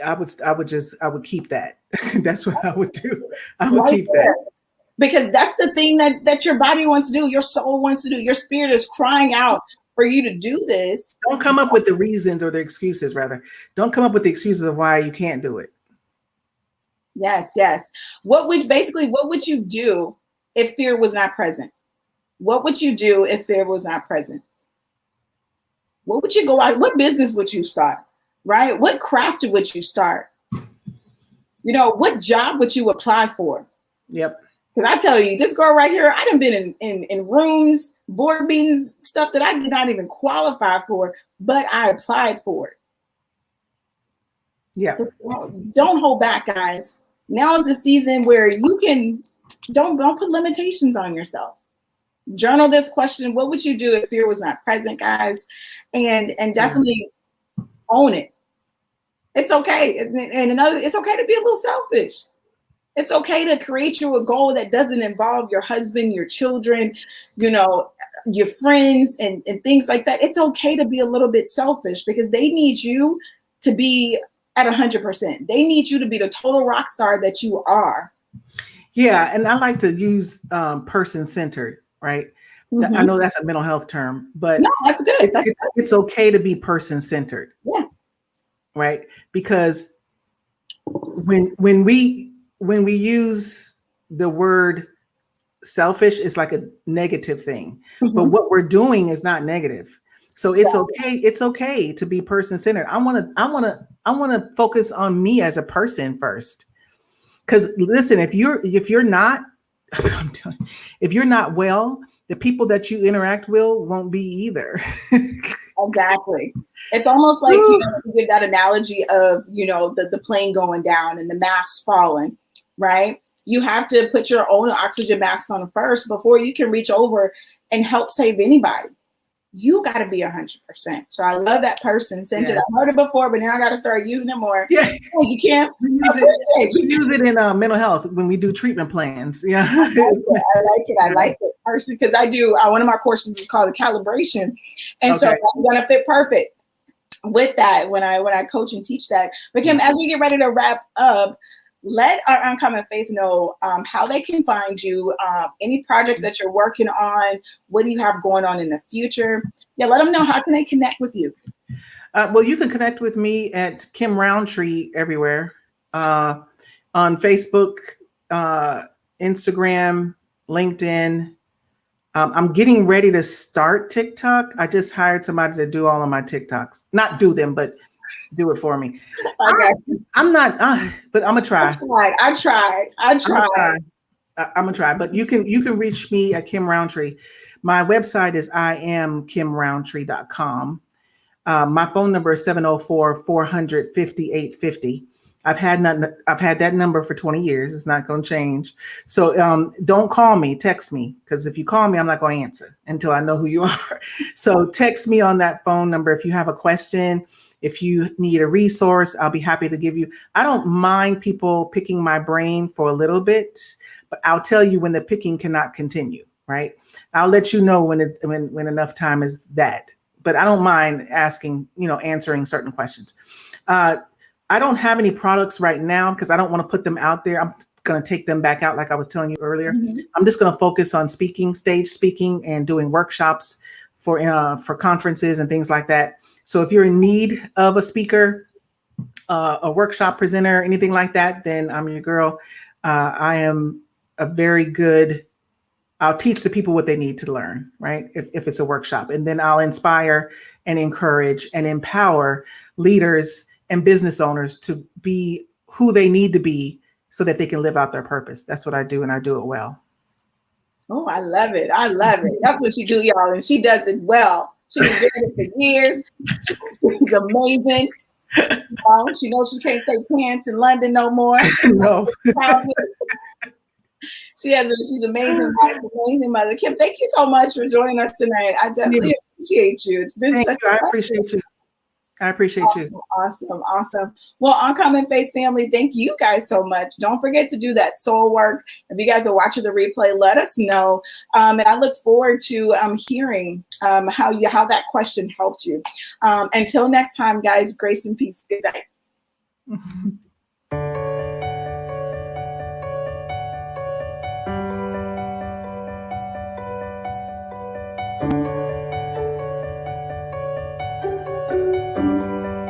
I would keep that. That's what I would do. I would Right keep there. that. Because that's the thing that your body wants to do, your soul wants to do, your spirit is crying out for you to do this. Don't come up with the reasons or the excuses, rather. Don't come up with the excuses of why you can't do it. Yes, yes. What would you do if fear was not present? What would you do if fear was not present? What would you go out? What business would you start? Right? What craft would you start? You know, what job would you apply for? Yep. Because I tell you, this girl right here, I done been in rooms, board meetings, stuff that I did not even qualify for, but I applied for it. Yeah. So don't hold back, guys. Now is the season where you can don't put limitations on yourself. Journal this question: what would you do if fear was not present, guys? And definitely own it. It's okay. And it's okay to be a little selfish. It's okay to create you a goal that doesn't involve your husband, your children, you know, your friends and things like that. It's okay to be a little bit selfish because they need you to be at 100%. They need you to be the total rock star that you are. Yeah. And I like to use person-centered, right? Mm-hmm. I know that's a mental health term, but no, that's good. It's okay to be person-centered. Yeah. Right. Because when we use the word selfish, it's like a negative thing, mm-hmm. but what we're doing is not negative. So it's okay. It's okay to be person-centered. I want to focus on me as a person first. Because listen, if you're not, I'm telling you, if you're not well, the people that you interact with won't be either. Exactly. It's almost like, you know, you give that analogy of, you know, the plane going down and the mask falling, right? You have to put your own oxygen mask on first before you can reach over and help save anybody. You got to be 100%. So I love that person centered. Yeah. I heard it before, but now I got to start using it more. Yeah, you can't. We use it in mental health when we do treatment plans. Yeah, I like it. I like it personally because I do. One of my courses is called the calibration, and so that's gonna fit perfect with that when I coach and teach that. But Kim, as we get ready to wrap up, let our Uncommon Faith know how they can find you, any projects that you're working on, what do you have going on in the future? Yeah, let them know how can they connect with you. Well, you can connect with me at Kim Roundtree everywhere, on Facebook, Instagram, LinkedIn. I'm getting ready to start TikTok. I just hired somebody to do all of my TikToks, not do them, but do it for me. I'm not, but I'm gonna try. I tried. I'm gonna try. But you can reach me at Kim Roundtree. My website is iamkimroundtree.com. My phone number is 704-400-5850. I've had that number for 20 years. It's not going to change. So don't call me, text me, because if you call me, I'm not going to answer until I know who you are. So text me on that phone number if you have a question. If you need a resource, I'll be happy to give you. I don't mind people picking my brain for a little bit, but I'll tell you when the picking cannot continue, right? I'll let you know when enough time is that. But I don't mind asking, answering certain questions. I don't have any products right now because I don't want to put them out there. I'm going to take them back out like I was telling you earlier. Mm-hmm. I'm just going to focus on stage speaking, and doing workshops for conferences and things like that. So if you're in need of a speaker, a workshop presenter, anything like that, then I'm your girl. I am a very good, I'll teach the people what they need to learn, right? If it's a workshop, and then I'll inspire and encourage and empower leaders and business owners to be who they need to be so that they can live out their purpose. That's what I do, and I do it well. Oh, I love it. I love it. That's what she do, y'all, and she does it well. She's been doing it for years. She's amazing. She knows she can't say pants in London no more. No. She's amazing. Amazing mother. Kim, thank you so much for joining us tonight. I definitely appreciate you. It's been such I appreciate you. I appreciate you. Awesome. Well, Uncommon Faith family, thank you guys so much. Don't forget to do that soul work. If you guys are watching the replay, let us know. And I look forward to hearing how that question helped you. Until next time, guys, grace and peace. Good night.